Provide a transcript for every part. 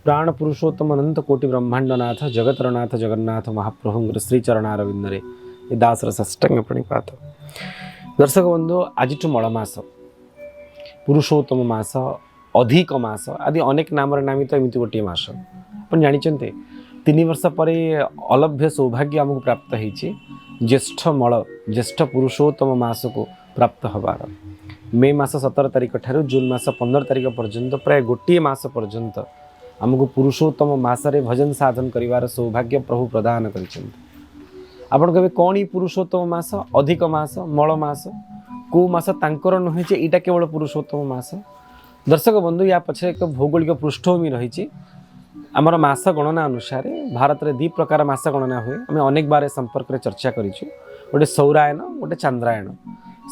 प्राण पुरुषोत्तम अनंत कोटि ब्रह्मांडनाथ जगतरनाथ जगन्नाथ महाप्रभुंर श्रीचरणारविंदरे ये दासर षष्टांग प्रणिपात। दर्शक बंधु आज मलमास पुरुषोत्तम मास अधिक मास आदि अनेक नाम नामित एमती गोटे मास आप जानते 3 वर्ष पर अलभ्य सौभाग्य आमको प्राप्त होती ज्येष्ठ मल ज्येष्ठ पुरुषोत्तम मास को प्राप्त हबार मे मास 17 तारिख ठार जून मास 15 तारिख पर्यंत प्राय गोटे मास पर्यंत आमको पुरुषोत्तम मासरे भजन साधन करिवार सौभाग्य प्रभु प्रदान करिसेंत। आपण कहे कौन पुरुषोत्तम मास अधिक मास मल मास को मास तांकर नुहे जे एटा केवल पुरुषोत्तम मास। दर्शक बंधु या पछे एक भौगोलिक पृष्ठभूमि रही आमर मास गणना अनुसार भारत में 2 प्रकार मास गणना हुए। आम अनेक बार संपर्क में चर्चा करिछु गोटे सौरायन गोटे चांद्रायण।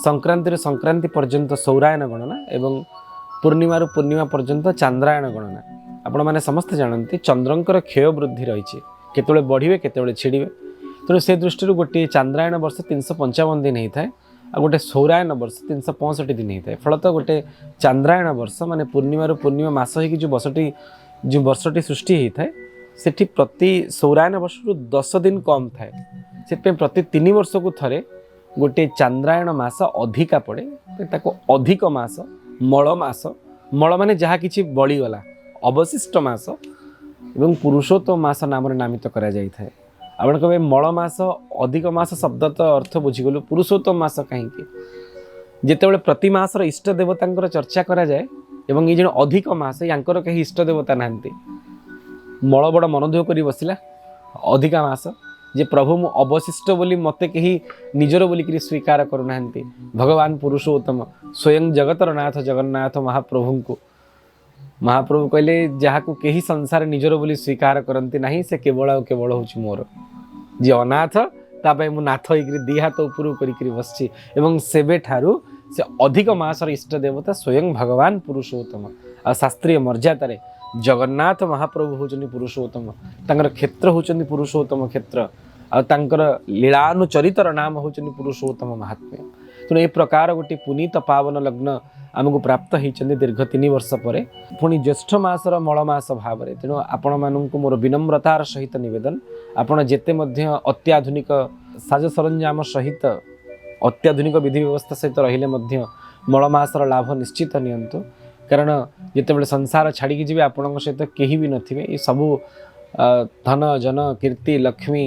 संक्रांति संक्रांति पर्यंत सौरायन गणना एवं पूर्णिमा पूर्णिमा पर्यंत चांद्रायण गणना। आपण मैंने समस्त जानते चंद्रंकर क्षय वृद्धि रही केतोले बढ़िबे केतोले छिड़िबे तेणु से दृष्टि गोटे चांद्रायण वर्ष 355 दिन होता है आ गोटे सौरायन वर्ष 365 दिन होता है। फलत गोटे चांद्रायण वर्ष माने पूर्णिमा पूर्णिमा मास हो जो वर्षटी सृष्टि होता है सेठी प्रति सौरायन वर्ष 10 दिन कम थाए से प्रति 3 वर्ष को थरे गोटे चांद्रायण मास अधिका पड़े ताको अधिक मास मल माने जहाँ किछि बळीगला अवशिष्ट मास एवं पुरुषोत्तम मास नाम नामित करा जाय थाए। आपण कहे मल मास अधिक मास शब्द तो अर्थ बुझीगलु पुरुषोत्तम मास कहीं जितेबाला प्रति मासर इष्ट देवता चर्चा करा जाए एवं ये जो अधिक मास यांकर कहीं इष्ट देवता नाहंती मल बड़ मनदुख कर बसला अधिका मास जे प्रभु मु अवशिष्ट बोली मते कहीं निजर बोलिक स्वीकार करूना भगवान पुरुषोत्तम स्वयं जगतर नाथ जगन्नाथ महाप्रभु को महाप्रभु कहले जहाँ को कहीं संसार निजर बोली स्वीकार करती ना से केवल केवल हूँ मोर जी अनाथ तापाई मु नाथ होकर 2 हाथ उपरू कर बसची एवं सेबे ठारू से अधिक मासर इष्ट देवता स्वयं भगवान पुरुषोत्तम आ शास्त्रीय मर्यादा जगन्नाथ महाप्रभु होचनी पुरुषोत्तम तांकर क्षेत्र होचनी पुरुषोत्तम क्षेत्र आंकर लीलानुचरितर नाम होचनी पुरुषोत्तम महात्म्य। तेणु ए प्रकार गोटे पुनीत पावन लग्न आमको प्राप्त होती दीर्घ 3 वर्ष पर पुणी ज्येष्ठ मासर मलमास भाव में। तेणु आपण मानक मोर विनम्रतार सहित निवेदन आपण जेते मध्य अत्याधुनिक साज सरंजाम सहित अत्याधुनिक विधि व्यवस्था सहित रहिले मध्य मलमासर लाभ निश्चित नियंतु कारण जितेबाला संसार छाड़ी जी आपण सहित कहीं भी नथिबे ये सबू धन जन कीर्ति लक्ष्मी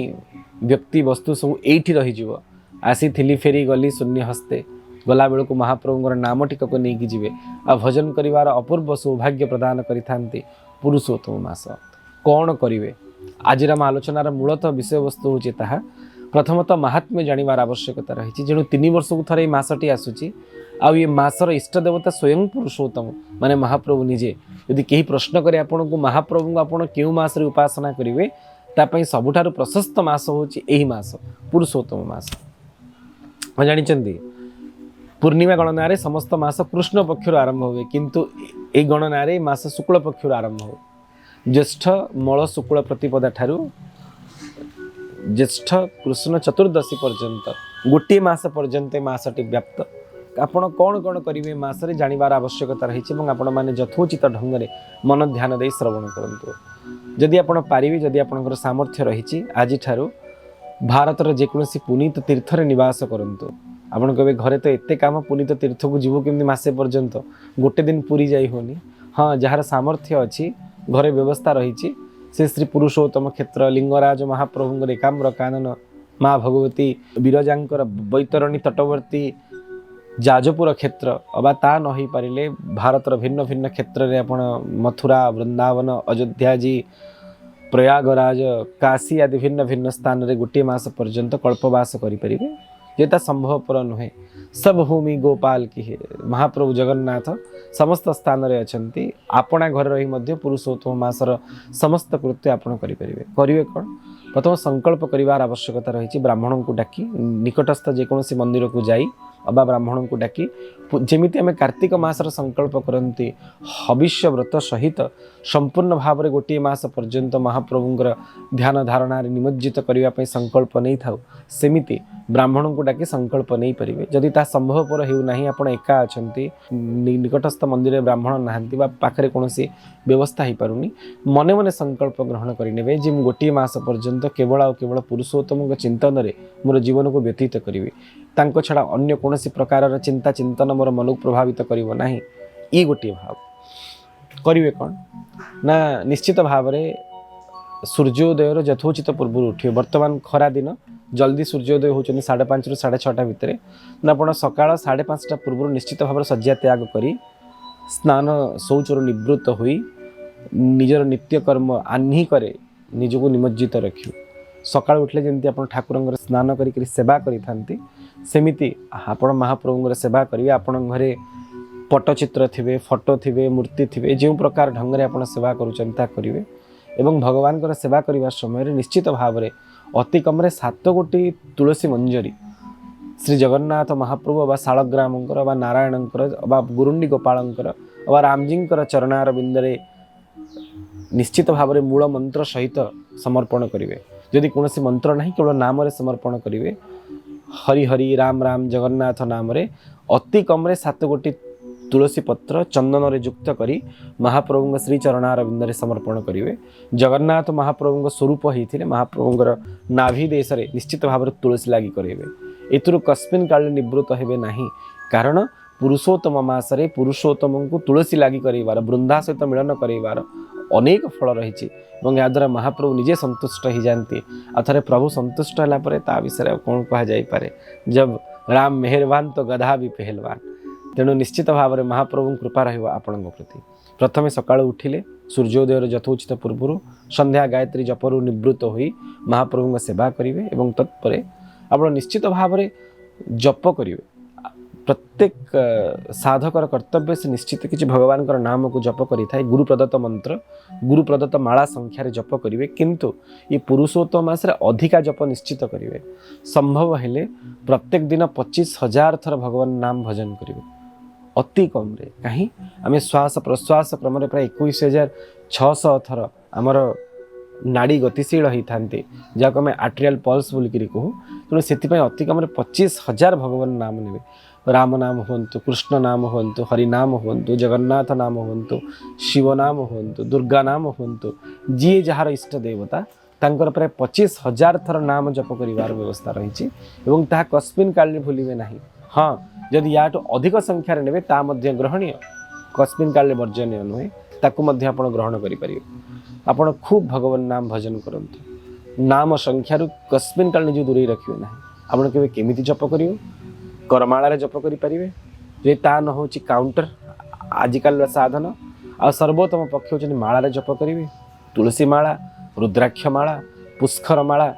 व्यक्ति वस्तु सब एठी रही जीव आसी थिली फेरी गली शून्य हस्ते गला बेलू महाप्रभुर नाम टिकक नहीं जीवे आ भजन करिवार अपूर्व सौभाग्य प्रदान करिथांती पुरुषोत्तम मास। कौन करिवे आज आलोचनार मूलतः विषय वस्तु होची ताहा प्रथमतः महात्म्य जानिबार आवश्यकता रही जेणु 3 वर्ष को थरे मासटी आसुची आ ये मासर इष्ट देवता स्वयं पुरुषोत्तम माने महाप्रभु निजे। यदि कहीं प्रश्न करे आपन को महाप्रभु को आपन केउ मास रे उपासना करिवे तापई सबुठारु प्रशस्त मास होची एही मास पुरुषोत्तम मास। जानिचंदी पूर्णिमा गणना समस्त मास कृष्ण पक्षर आरंभ हुए किंतु ए गणना मास शुक्ल पक्षर आरंभ हुए। ज्येष्ठ मल शुक्ल प्रतिपदा ठारू ज्येष्ठ कृष्ण चतुर्दशी पर्यंत गोटे मास पर्यंत मासटी व्याप्त। आपण कौन कौन करेंगे मासरे जानिबार आवश्यकता रही आपण मैंने यथोचित ढंग से मन ध्यान दे श्रवण करूँ। जदि आपण पारिबे जदि आपणकर सामर्थ्य रही आज ठारू भारतर जेकोसी पुनीत तीर्थ रे निवास करंतु। आपण कहे घरे तो एते काम पुनीत तीर्थ को जीव केमती मासे पर्यंत गोटे दिन पुरी जाई होनी। हाँ जार सामर्थ्य अच्छी घरे व्यवस्था रही से श्री पुरुषोत्तम क्षेत्र लिंगराज महाप्रभुंर एकाम्र कानन माँ भगवती विरजांकर बैतरणी तटवर्ती जाजपुर क्षेत्र अबा ता न हो पारे भारतर भिन्न भिन्न क्षेत्र में आपण मथुरा वृंदावन अयोध्या जी प्रयागराज काशी आदि भिन्न भिन्न स्थान में गोटे मास पर्यंत कल्पवास करें जेता संभवपर नुहे। सब भूमि गोपाल की है महाप्रभु जगन्नाथ समस्त स्थान रे अछंती आपणा घर रही मध्य पुरुषोत्तम मासर समस्त कृत्य आपण करें कौन प्रथम संकल्प करिवार आवश्यकता रही ब्राह्मण को डाकी निकटस्थ जेकोसी मंदिर को जाई अबा ब्राह्मण को डाकी जेमिति आम कार्तिक मासर संकल्प करती हविष्य व्रत सहित संपूर्ण भाव में गोटे मास पर्यंत महाप्रभुंर ध्यान धारणा निमज्जित करने संकल्प नहीं था सेमिति ब्राह्मण को डाकी संकल्प नहीं पारे जदि ता संभवपर होना आपण एका अच्छा निकटस्थ मंदिर में ब्राह्मण नहांती पाखे कौन व्यवस्था हो पारुनी मने मने संकल्प ग्रहण करे जे गोटे मास पर्यंत केवल आ केवल पुरुषोत्तम चिंतन में मोर जीवन को व्यतीत करी तांको छड़ा अन्य कौन प्रकार चिंता चिंतन मोर मन को प्रभावित करिवो नाही ई गोटे भाव करिवे कौन ना निश्चित भाव में सूर्योदयर यथोचित पूर्व उठे वर्तमान खरा दिन जल्दी सूर्योदय होचनी 5:30 ରୁ 6:30 भितर ना आप सकाळ 5:30 पूर्व निश्चित भाव शଯ୍या त्याग करी स्नान शौचर निवृत्त हुई निजर नित्यकर्म आह्नि करे निजको निमज्जित रखियो सकाळ उठले जमी आप ठाकुर स्नान करी सेवा करी सेमिति आपण महाप्रभुंर सेवा करेंगे आपण घरे पट्टचित्र थे फोटो थे मूर्ति थे जो प्रकार ढंग से आप सेवा करेंगे एवं भगवान सेवा करने समय निश्चित भाव में अति कम 7 गोटी तुलसी मंजरी श्री जगन्नाथ महाप्रभु बा शालग्रामंकर बा नारायणंकर बा गुरुंडी गोपालंकर बा रामजी चरणार बिंदरे निश्चित भाव में मूल मंत्र सहित समर्पण करेंगे जदि कौन मंत्र नहीं केवल नाम रे समर्पण करेंगे हरि हरि राम राम जगन्नाथ नाम रे अति कम 7 गोटी तुलसी पत्र चंदन रे युक्त करी महाप्रभु श्री चरणार बिंदरे समर्पण करेंगे जगन्नाथ महाप्रभु स्वरूप होते महाप्रभुंर नाभि देश में निश्चित भाव में तुलसी लगी करेंगे एथुरु कस्मिन काल निवृत्त हेबे नहीं कारण पुरुषोत्तम मासरे पुरुषोत्तम को तुलसी लगी करार वृंदा सहित मिलन करार अनेक फल रही याद्वारा महाप्रभु निजे संतुष्ट हो जाती आथरे प्रभु संतुष्ट है विषय कौन कहुपे जब राम मेहरबान तो गधा भी पहलवान तेणु निश्चित भाव में महाप्रभु कृपा आपण प्रति प्रथमे सकाळ उठिले सूर्योदयर यथोचित पूर्व संध्या गायत्री जपरु निवृत्त होई महाप्रभु सेवा करेंगे और तत्पर आप निश्चित भाव में जप करेंगे प्रत्येक साधकर कर्तव्य से निश्चित किसी भगवान नाम को जप करें गुरु प्रदत्त मंत्र गुरु प्रदत्त माला संख्यार जप करेंगे किंतु ये पुरुषोत्तम मासरे अधिका जप निश्चित करेंगे संभव हेले प्रत्येक दिन 25,000 थर भगवान नाम भजन करेंगे अति कम रे कहीं आम श्वास प्रश्वास क्रम प्राय 21,600 थर आमर नाड़ी गतिशील होता है जहाँ आम आर्टेरियल पल्स बोलिक कहूँ तेणु से अति कम 25,000 भगवान नाम ने राम नाम हूँ कृष्ण नाम हूँ हरिनाम हूँ जगन्नाथ नाम हूँ शिव नाम हूँ दुर्गा नाम हूँ जी जार इष्ट देवता तांकर प्राय 25,000 थर नाम जप कर व्यवस्था रही कस्मिन काल भूलिबे नहीं हाँ जदि या अधिक संख्यार ने ग्रहणीय कस्मिन काल वर्जनीय नुहे ताकू आप ग्रहण करें आपण खूब भगवान नाम भजन करंतु नाम संख्यार कस्मिन काल निज दूरे रखिए ना आपण के केमिति जप करियो करमाला जप करें जे ता न हो काउंटर आजिकल साधन आ सर्वोत्तम पक्ष होचनी माला जप करेंगे तुलसी माला रुद्राक्ष माला पुष्कर माला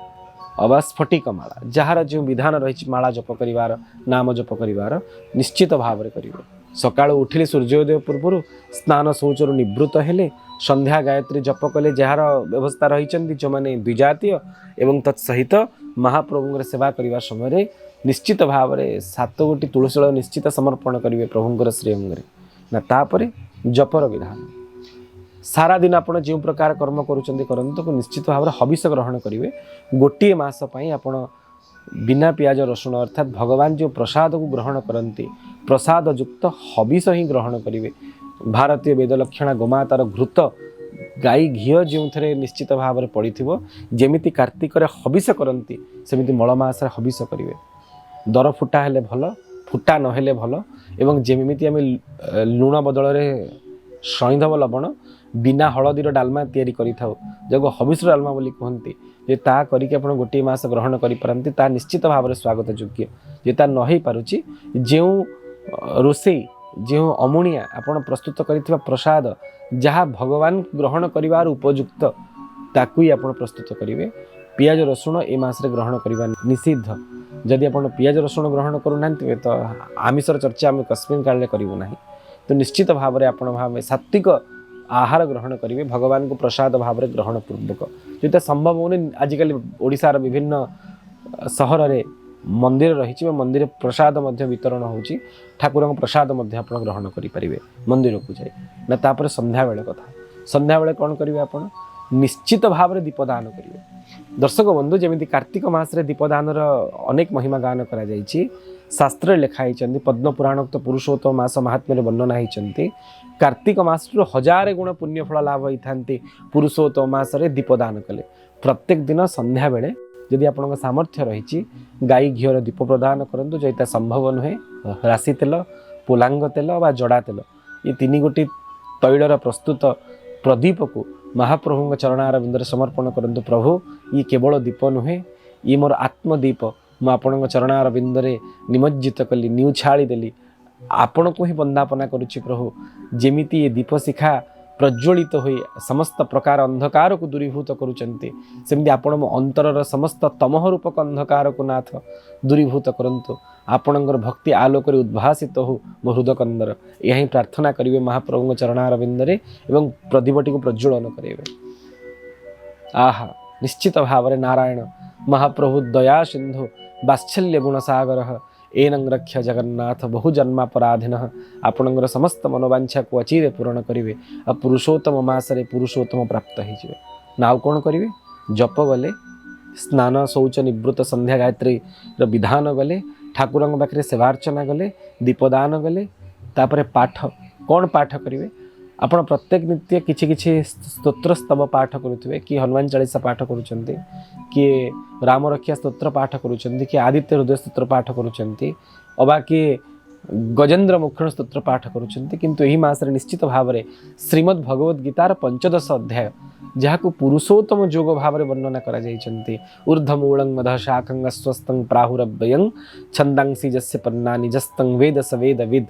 अबा स्फटिक माला जार जो विधान रही माला जप कर नाम जप कर निश्चित भाव में करेंगे सकाळ उठिले सूर्योदय पूर्व स्नान शौचर निवृत्त हेले संध्या गायत्री जप कले जार व्यवस्था रही जो मैंने द्विजातीय एवं तत्सहित महाप्रभु सेवा करने समय निश्चित भाव में 7 गोटी तुलसी निश्चित समर्पण करेंगे प्रभुंर श्रीअंगे ना तापर जपर विधान सारा दिन आप जो प्रकार कर्म करूँ निश्चित भाव में हविष ग्रहण करेंगे गोटे मस आप बिना पियाज रसुण अर्थात भगवान जो प्रसाद को ग्रहण करती प्रसाद युक्त हविष ही ग्रहण करेंगे भारतीय वेदलक्षणा गोमातार घृत गाई घी जो थे निश्चित भाव में पड़ी जमी कार्तिक हविष करती सेमती मलमास हविष करेंगे दर फुटा हेले भल फुटा नहेले भल एवं जेमिति आम लुण बदल सईधव लवण बिना हलदीर डालमा तैयारी करिथाउ जब हविष डालमा बोली कहती जे ता करिके आपण गोटे मास ग्रहण करिपारती ता निश्चित भाव में स्वागत योग्य जे ता नही पारुची जो रोषेई जो अमुणिया आपण प्रस्तुत करिथिबा प्रसाद जहाँ भगवान ग्रहण करिवार उपयुक्त ताकू ही आपण प्रस्तुत करिवे पियाज रसुण ए मासरे ग्रहण करिवा निषिद्ध जदि आप पियाज रसुण ग्रहण करूना तो आमिषर चर्चा आम कस्मिन काल करूँ ना तो निश्चित भाव में आप भाव सात्विक आहार ग्रहण करेंगे भगवान को प्रसाद भाव में ग्रहण पूर्वक जो संभव होने आजिकल ओडिशार विभिन्न सहर में मंदिर रही मंदिर प्रसाद वितरण होची ठाकुर प्रसाद आप ग्रहण करेंगे मंदिर को जाए ना तापर संध्या बेले कथा संध्या बेले कौन करेंगे आप निश्चित भाव में दीपदान करेंगे। दर्शक बंधु जमी कार्तिक मासरे दीपदान अनेक महिमा गान करा शास्त्र लिखाई पद्म पुराण तो पुरुषोत्तम मास महात्म्य वर्णना होती कार्तिक मास हजार गुण पुण्यफल लाभ होता पुरुषोत्तम मासरे दीपदान कले प्रत्येक दिन संध्या बेले जदि आपण सामर्थ्य रही गाई घीर दीप प्रदान करूँ जो संभव नुहे राशि तेल पोलांग तेल व जड़ा तेल ये तीन गोटी तैलर प्रस्तुत प्रदीप को महाप्रभु चरणारविंदर समर्पण करूँ। प्रभु ये केवल दीप नुहे ये मोर आत्मदीप मु आपण चरणारविंदरे निमज्जित कली न्यूछाड़ी देली आपण को ही वंदापना करुच्ची प्रभु जेमिति ये दीप शिखा प्रज्वलित हो समस्त प्रकार अंधकार को दूरीभूत करुचंती सेमती आपण मो अंतरर समस्त तमह रूपक अंधकार को नाथ दूरीभूत करंतु आपणकर भक्ति आलोक उद्भासित हो मो हृदकंदर यही प्रार्थना करेंगे महाप्रभु चरणारविंदरे एवं प्रदीपटी को प्रज्वलन करेंगे। आहा निश्चित भाव नारायण महाप्रभु दया सिंधु वात्सल्य गुणसागर एनं रक्ष जगन्नाथ बहुजन्मापराधिन आपणकर समस्त मनोवांछा को अचिरे पूरण करेंगे आ पुरुषोत्तम मासरे पुरुषोत्तम प्राप्त हो नाव कौन करेंगे जप गले स्नान शौच निवृत्त संध्या गायत्री विधान गले ठाकुर पाखे सेवार्चना गले दीपदान गले तापर पाठ कौन पाठ करेंगे आपण प्रत्येक नित्य किछि किछि स्तोत्र स्तव पाठ करुवे कि हनुमान चालीसा पाठ करुचंती किए राम रक्षा स्तोत्र पाठ करुचंती कि आदित्य हृदय स्तोत्र पाठ करुचंती अबा किए गजेन्द्र मुखण स्तोत्र पाठ करुचंती किंतु एही मासरे निश्चित भाव में श्रीमद् भगवद गीतार 15 अध्याय जहाँ पुरुषोत्तम जोग भाव में वर्णना करा जाइछंती ऊर्ध्वमूलं मध शाखं अस्वस्थं प्राहुरव्ययं छंदांसी जस्य पन्नानि जस्तं वेद स वेद विद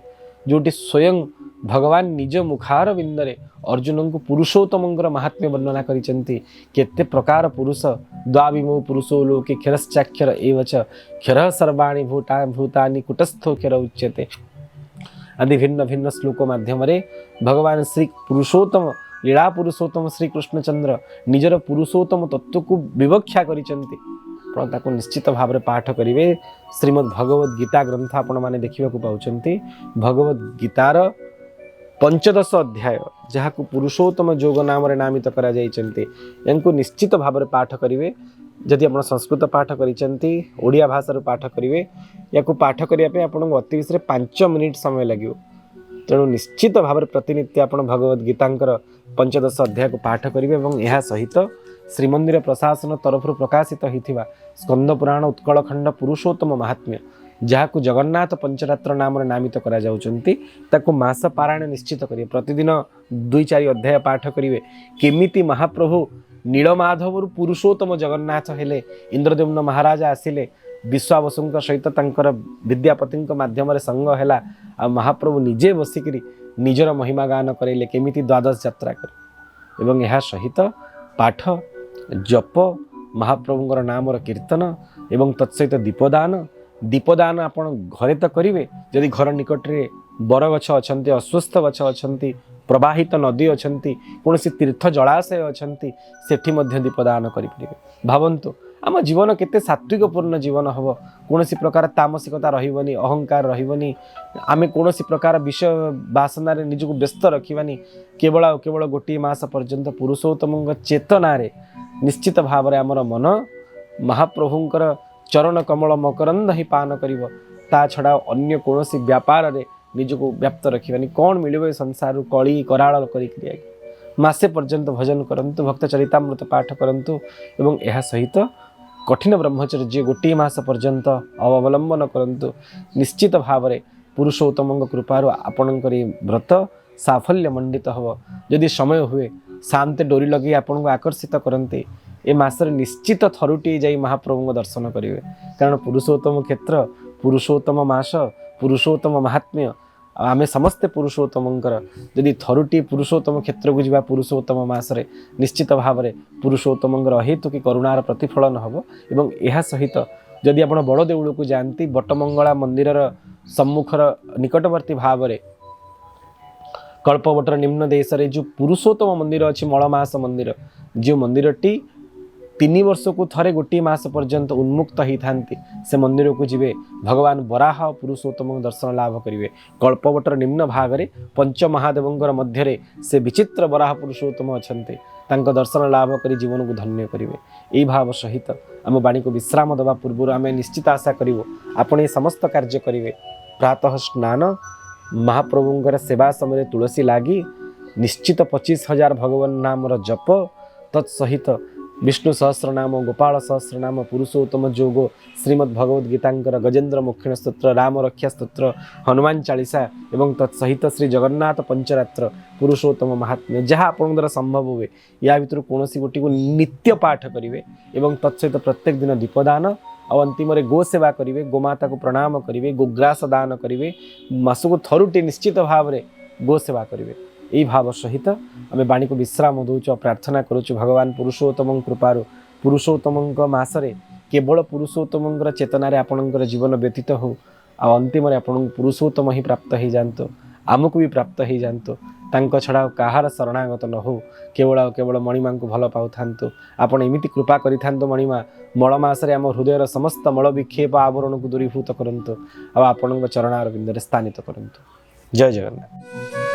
जोटी स्वयं भगवान निज मुखार विंदरे अर्जुन को पुरुषोत्तम महात्म्य वर्णना करिसेंती केते प्रकार पुरुष द्वाविमो पुरुषो लोके क्षरश्चाक्षर एव च क्षरः सर्वाणि भूतानि कुटस्थोक्षर उच्यते आदि भिन्न भिन्न श्लोक माध्यम भगवान श्री पुरुषोत्तम लीला पुरुषोत्तम श्री कृष्णचंद्र निजर पुरुषोत्तम तत्व को विवक्षा करिसेंती ताको निश्चित भाव में पाठ करेंगे। श्रीमद् भगवद गीता ग्रंथ आपण मैंने देखा पाउछंती भगवद गीतार 15 अध्याय जहाँ को पुरुषोत्तम जोग नाम नामित करा जाइछंती यांको निश्चित भाव में पाठ करेंगे। जदि आप संस्कृत पाठ करिसेंती ओडिया भाषा पाठ करेंगे या पाठ करने आपको अति विशेष 5 मिनिट समय लगे तेणु निश्चित भाव में प्रतिनित्य आप भगवद गीतांकर 15 अध्याय को पाठ करेंगे और यह सहित श्रीमंदिर प्रशासन तरफ प्रकाशित होता स्कंद पुराण उत्कलखंड पुरुषोत्तम महात्म्य जहाँ जगन्नाथ पंचरात्र नाम नामित करा जाउचंती ताको मास पारायण निश्चित करेंगे। प्रतिदिन 2-4 अध्याय पाठ करेंगे केमिति महाप्रभु नीलमाधव पुरुषोत्तम जगन्नाथ हेले इंद्रदेम्न महाराज आसिले विश्वावसुंक सहित तांकर विद्यापति माध्यम संग है आ महाप्रभु निजे बसिकी निजर महिमा गान करेले केमिति द्वादश यात्रा करे एवं यह सहित पाठ जप महाप्रभुंर नामर कीर्तन एवं तत्सहित दीपदान आपण घरे तो करेंगे जदि घर निकट में बरगछ अच्छा अस्वस्थ गछ अच्छा प्रवाहित नदी अच्छा कौन तीर्थ जलाशय अच्छा से दीपदान करेंगे। भावन्तु आम जीवन केते सात्विकपूर्ण जीवन हम कौन प्रकार तामसिकता रही अहंकार रही आम कौन प्रकार विषय बासना निजक व्यस्त रखानी केवल केवल गोटे मास पर्यंत पुरुषोत्तम चेतना निश्चित भाव में आमर मन महाप्रभुंकर चरण कमल मकरंद ही पान करिवो ता छड़ा अन्य कौन व्यापार रे निजको व्याप्त रखानी कौन मिले संसार कली कराल कर मासे पर्यंत भजन करंतु भक्त चरितामृत पाठ करंतु एवं यह सहित कठिन ब्रह्मचर्य गोटे मास पर्यंत अवलंबन करंतु निश्चित भाव में पुरुषोत्तम कृपार आपणकर व्रत साफल्य मंडित हम जदि समय हुए शांति डोरी लगे आपन को आकर्षित करते ए मासरे निश्चित थरुटी जाई महाप्रभु दर्शन करेंगे कारण पुरुषोत्तम क्षेत्र पुरुषोत्तम मास पुरुषोत्तम महात्म्य आमे समस्ते पुरुषोत्तमंकर जदि थरुटी पुरुषोत्तम क्षेत्र को जावा पुरुषोत्तम मासरे निश्चित भाव में पुरुषोत्तमंकर अहेतु कि करुणार प्रतिफलन हम एवं यह सहित जदि आप बड़ देउल को जाती बटमंगला मंदिर सम्मुखर निकटवर्ती भाव में कल्पवटर निम्न देश रे जो पुरुषोत्तम मंदिर अच्छी मलमास मंदिर जो मंदिरटी 3 वर्ष को थरे गोटे मास पर्यंत उन्मुक्त होता से मंदिर को जीवे भगवान वराह पुरुषोत्तम दर्शन लाभ करेंगे। कल्पवटर निम्न भाग में पंच महादेवंकर मध्य से विचित्र वराह पुरुषोत्तम अच्छा तांको दर्शन लाभ कर जीवन को धन्य करेंगे। यही भाव सहित आम बाणी को विश्राम देवा पूर्व आम निश्चित आशा करूँ आपण समस्त कार्य करेंगे। प्रातः स्नान महाप्रभुंकर सेवा समय तुलसी लागी निश्चित 25,000 भगवान नाम जप तत्सहित विष्णु सहस्रनाम गोपाल सहस्रनाम पुरुषोत्तम जोग श्रीमद् भगवद गीतांकर गजेन्द्र मोक्षण स्तोत्र राम रक्षा स्तोत्र हनुमान चालीसा एवं तत्सहित श्री जगन्नाथ पंचरात्र पुरुषोत्तम महात्म्य जहाँ आपन द्वारा संभव हुए या भर कौन गोटी को नित्य पाठ करेंगे एवं तत्सहित प्रत्येक दिन दीपदान और अंतिम गो सेवा करेंगे। गोमाता को प्रणाम करेंगे। गोग्रास दान करेंगे। मासक थरुटे निश्चित भाव में गो सेवा करेंगे। यही भाव सहित आम बाणी को विश्राम दौच प्रार्थना करुचु भगवान पुरुषोत्तम कृपार पुरुषोत्तम मसरे केवल पुरुषोत्तम चेतनार आपणकर जीवन व्यतीत हो अंतिम आपन पुरुषोत्तम ही प्राप्त हो जातु आमको भी प्राप्त हो जातु तांको छड़ा कहार शरणागत न हो केवल केवल मणिमा को भल पाऊ था आपड़ एमती कृपा करि मणिमा मलमासरे आम हृदयर समस्त मल विक्षेप आवरण को दूरीभूत करंतु आ आपणक चरणार बिंदुरे स्थानित करंतु। जय जगन्नाथ।